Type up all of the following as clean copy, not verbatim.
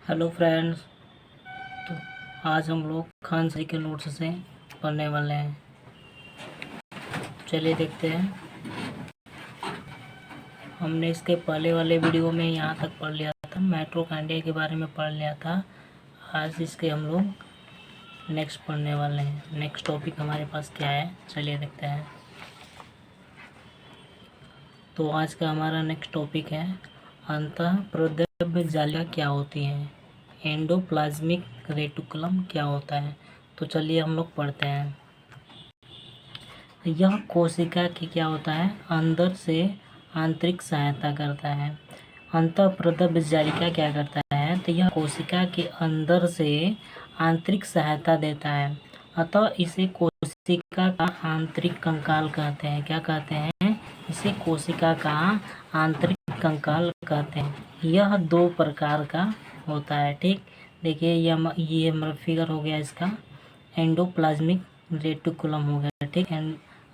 Hello friends. तो आज हम लोग खान सर के नोट्स से पढ़ने वाले हैं। चलिए देखते हैं। हमने इसके पहले वाले वीडियो में यहाँ तक पढ़ लिया था, माइटोकॉन्ड्रिया के बारे में पढ़ लिया था। आज इसके हम लोग नेक्स्ट पढ़ने वाले हैं। नेक्स्ट टॉपिक हमारे पास क्या है, चलिए देखते हैं। तो आज का हमारा नेक्स्ट टॉपिक है अंतःप्राद्रव्य जालिका क्या होती हैं, एंडोप्लाज्मिक रेटिकुलम क्या होता है। तो चलिए हम लोग पढ़ते हैं। यह कोशिका की क्या होता है, अंदर से आंतरिक सहायता करता है। अंतःप्राद्रव्य जालिका क्या करता है, तो यह कोशिका के अंदर से आंतरिक सहायता देता है। अतः इसे कोशिका का आंतरिक कंकाल कहते हैं। क्या कहते हैं, इसे कोशिका का आंतरिक कंकाल कहते हैं। यह दो प्रकार का होता है। ठीक, देखिए ये हमारा फिगर हो गया इसका, एंडोप्लाज्मिक रेटिकुलम हो गया। ठीक,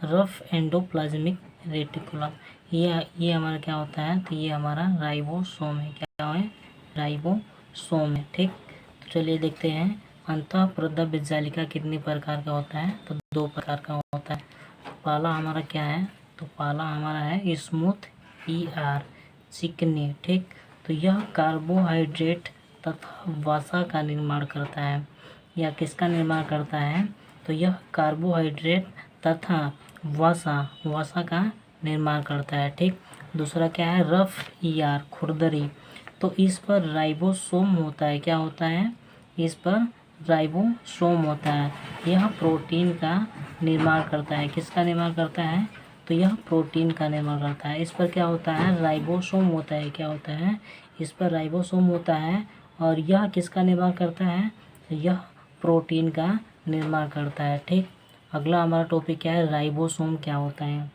रफ एंडोप्लाज्मिक रेटिकुलम। ये हमारा क्या होता है, तो ये हमारा राइबोसोम है। क्या है, राइबोसोम है। ठीक, तो चलिए देखते हैं अंतःप्राद्रव्य जालिका कितने प्रकार का होता है, तो दो प्रकार का होता है। तो पहला हमारा क्या है, तो पहला हमारा है स्मूथ चिकनी। ठीक, तो यह कार्बोहाइड्रेट तथा वसा का निर्माण करता है। यह किसका निर्माण करता है, तो यह कार्बोहाइड्रेट तथा वसा का निर्माण करता है। ठीक, दूसरा क्या है, रफ खुरदरी। तो इस पर राइबोसोम होता है। क्या होता है, इस पर राइबोसोम होता है। यह प्रोटीन का निर्माण करता है। किसका निर्माण करता है, तो यह प्रोटीन का निर्माण करता है। इस पर क्या होता है, राइबोसोम होता है। क्या होता है, इस पर राइबोसोम होता है। और यह किसका निर्माण करता है, यह प्रोटीन का निर्माण करता है। ठीक, अगला हमारा टॉपिक क्या है, राइबोसोम क्या होता है।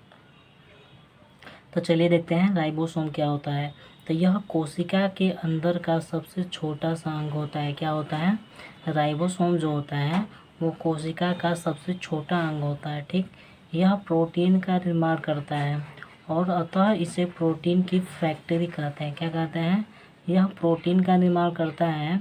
तो चलिए देखते हैं राइबोसोम क्या होता है। तो यह कोशिका के अंदर का सबसे छोटा सा अंग होता है। क्या होता है, राइबोसोम जो होता है वो कोशिका का सबसे छोटा अंग होता है। ठीक, यह प्रोटीन का निर्माण करता है और अतः इसे प्रोटीन की फैक्ट्री कहते हैं। क्या कहते हैं, यह प्रोटीन का निर्माण करता है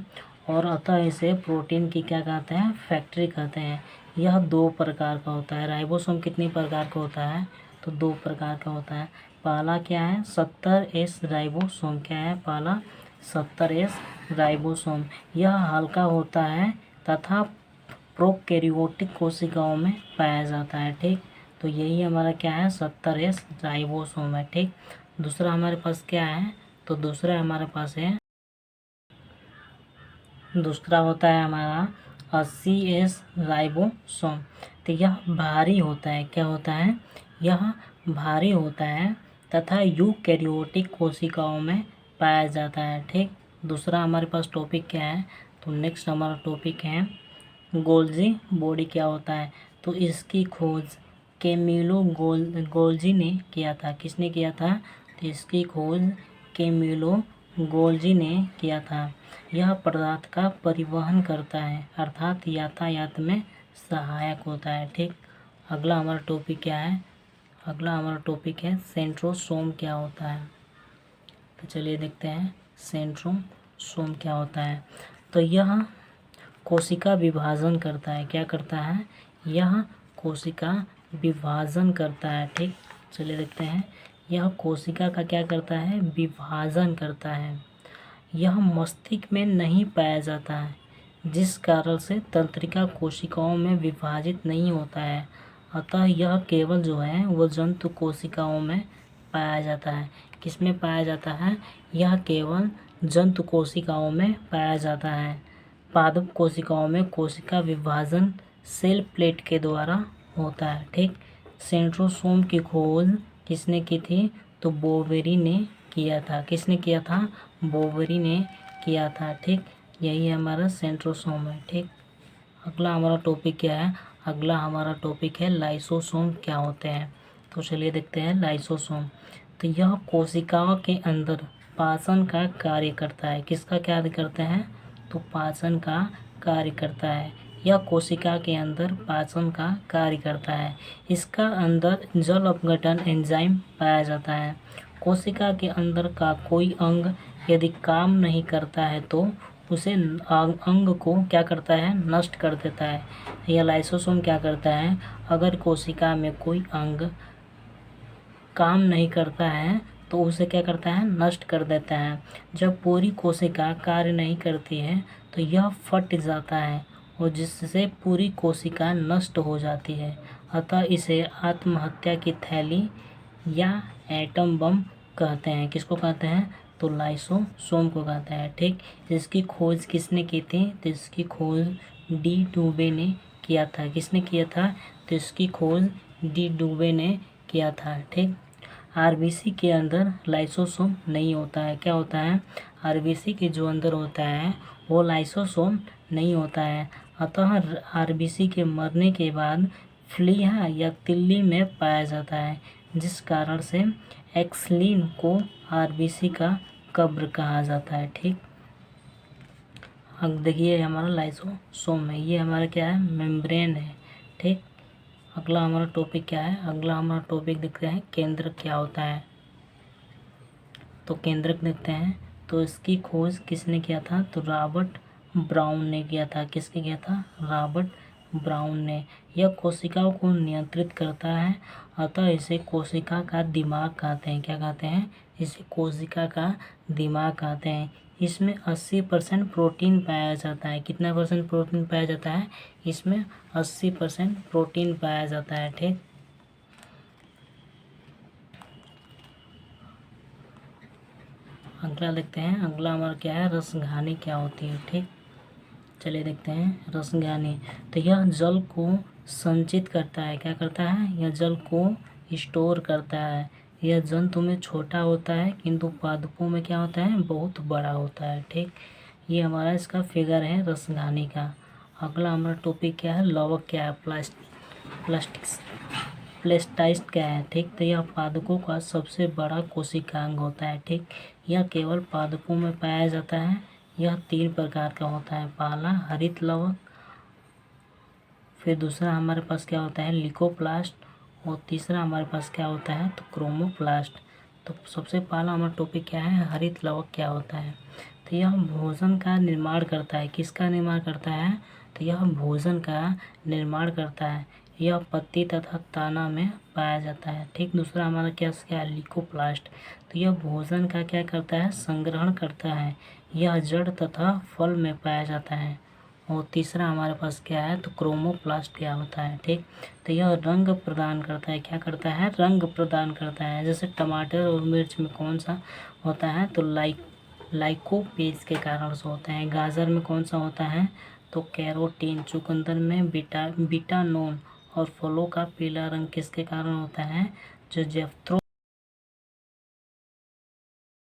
और अतः इसे प्रोटीन की क्या कहते हैं, फैक्ट्री कहते हैं। यह दो प्रकार का होता है। राइबोसोम कितनी प्रकार का होता है, तो दो प्रकार का होता है। पहला क्या है, 70S राइबोसोम। क्या है, पहला 70S राइबोसोम। यह हल्का होता है तथा प्रोकैरियोटिक कोशिकाओं में पाया जाता है। ठीक, तो यही हमारा क्या है, 70S राइबोसोम है। ठीक, दूसरा हमारे पास क्या है, तो दूसरा हमारे पास है, दूसरा होता है हमारा 80S राइबोसोम। तो यह भारी होता है। क्या होता है, यह भारी होता है तथा यूकैरियोटिक कोशिकाओं में पाया जाता है। ठीक, दूसरा हमारे पास टॉपिक क्या है, तो नेक्स्ट हमारा टॉपिक है गोल्जी बॉडी क्या होता है। तो इसकी खोज कैमिलो गोल्जी ने किया था। किसने किया था, तो इसकी खोज कैमिलो गोल्जी ने किया था। यह पदार्थ का परिवहन करता है, अर्थात यातायात में सहायक होता है। ठीक, अगला हमारा टॉपिक क्या है, अगला हमारा टॉपिक है सेंट्रोसोम क्या होता है। तो चलिए देखते हैं सेंट्रोसोम क्या होता है। तो यह कोशिका विभाजन करता है। क्या करता है, यह कोशिका विभाजन करता है। ठीक, चलिए देखते हैं, यह कोशिका का क्या करता है, विभाजन करता है। यह मस्तिष्क में नहीं पाया जाता है, जिस कारण से तंत्रिका कोशिकाओं में विभाजित नहीं होता है। अतः यह केवल जो है वो जंतु कोशिकाओं में पाया जाता है। किसमें पाया जाता है, यह केवल जंतु कोशिकाओं में पाया जाता है। पादप कोशिकाओं में कोशिका विभाजन सेल प्लेट के द्वारा होता है। ठीक, सेंट्रोसोम की खोज किसने की थी, तो बोवेरी ने किया था। किसने किया था, बोवेरी ने किया था। ठीक, यही हमारा सेंट्रोसोम है। ठीक, अगला हमारा टॉपिक क्या है, अगला हमारा टॉपिक है लाइसोसोम क्या होते हैं। तो चलिए देखते हैं लाइसोसोम। तो यह कोशिकाओं के अंदर पाचन का कार्य करता है। किसका कार्य करता है, तो पाचन का कार्य करता है। यह कोशिका के अंदर पाचन का कार्य करता है। इसका अंदर जल अपघटन एंजाइम पाया जाता है। कोशिका के अंदर का कोई अंग यदि काम नहीं करता है तो उसे अंग को क्या करता है, नष्ट कर देता है। यह लाइसोसोम क्या करता है, अगर कोशिका में कोई अंग काम नहीं करता है तो उसे क्या करता है, नष्ट कर देता है। जब पूरी कोशिका कार्य नहीं करती है तो यह फट जाता है और जिससे पूरी कोशिका नष्ट हो जाती है। अतः इसे आत्महत्या की थैली या एटम बम कहते हैं। किसको कहते हैं, तो लाइसोसोम को कहते हैं। ठीक, इसकी खोज किसने की थी, तो इसकी खोज डी डुबे ने किया था। किसने किया था, तो इसकी खोज डी डुबे ने किया था। ठीक, आरबीसी के अंदर लाइसोसोम नहीं होता है। क्या होता है, आरबीसी के जो अंदर होता है वो लाइसोसोम नहीं होता है। अतः आरबीसी के मरने के बाद फ्लीहा या तिल्ली में पाया जाता है, जिस कारण से एक्सलिन को आरबीसी का कब्र कहा जाता है। ठीक, अब देखिए हमारा लाइसोसोम है, ये हमारा क्या है, मेम्ब्रेन है। ठीक, अगला हमारा टॉपिक क्या है, अगला हमारा टॉपिक देखते हैं केंद्रक क्या होता है। तो केंद्रक देखते हैं, तो इसकी खोज किसने किया था, तो रॉबर्ट ब्राउन ने किया था। किसने किया था, रॉबर्ट ब्राउन ने। यह कोशिकाओं को नियंत्रित करता है, अतः इसे कोशिका का दिमाग कहते हैं। क्या कहते हैं, इसे कोशिका का दिमाग कहते हैं। इसमें 80% प्रोटीन पाया जाता है। कितना परसेंट प्रोटीन पाया जाता है, इसमें 80% प्रोटीन पाया जाता है। ठीक, अगला देखते हैं, अगला हमारा क्या है, रसघानी क्या होती है। ठीक, चलिए देखते हैं रसघानी। तो यह जल को संचित करता है। क्या करता है, यह जल को स्टोर करता है। यह जंतु में छोटा होता है किंतु पादपों में क्या होता है, बहुत बड़ा होता है। ठीक, ये हमारा इसका फिगर है रसघानी का। अगला हमारा टॉपिक क्या है, लवक क्या है, प्लास्टिक्स प्लेस्टाइस्ट क्या है। ठीक, तो यह पादपों का सबसे बड़ा कोशिकांग होता है। ठीक, यह केवल पादपों में पाया जाता है। यह 3 प्रकार का होता है। पहला हरित लवक, फिर दूसरा हमारे पास क्या होता है, लिकोप्लास्ट, और तीसरा हमारे पास क्या होता है, तो क्रोमोप्लास्ट। तो सबसे पहला हमारा टॉपिक क्या है, हरित लवक क्या होता है। तो यह भोजन का निर्माण करता है। किसका निर्माण करता है, तो यह भोजन का निर्माण करता है। यह पत्ती तथा तना में पाया जाता है। ठीक, दूसरा हमारा क्या है, लिकोप्लास्ट। तो यह भोजन का क्या करता है, संग्रहण करता है। यह जड़ तथा फल में पाया जाता है। और तीसरा हमारे पास क्या है, तो क्रोमोप्लास्ट क्या होता है। ठीक, तो यह रंग प्रदान करता है। क्या करता है, रंग प्रदान करता है। जैसे टमाटर और मिर्च में कौन सा होता है, तो लाइकोपेज के कारण से होता है। गाजर में कौन सा होता है, तो कैरोटीन। चुकंदर में बीटानोन। और फलों का पीला रंग किसके कारण होता है, जो जैफ्थ्रो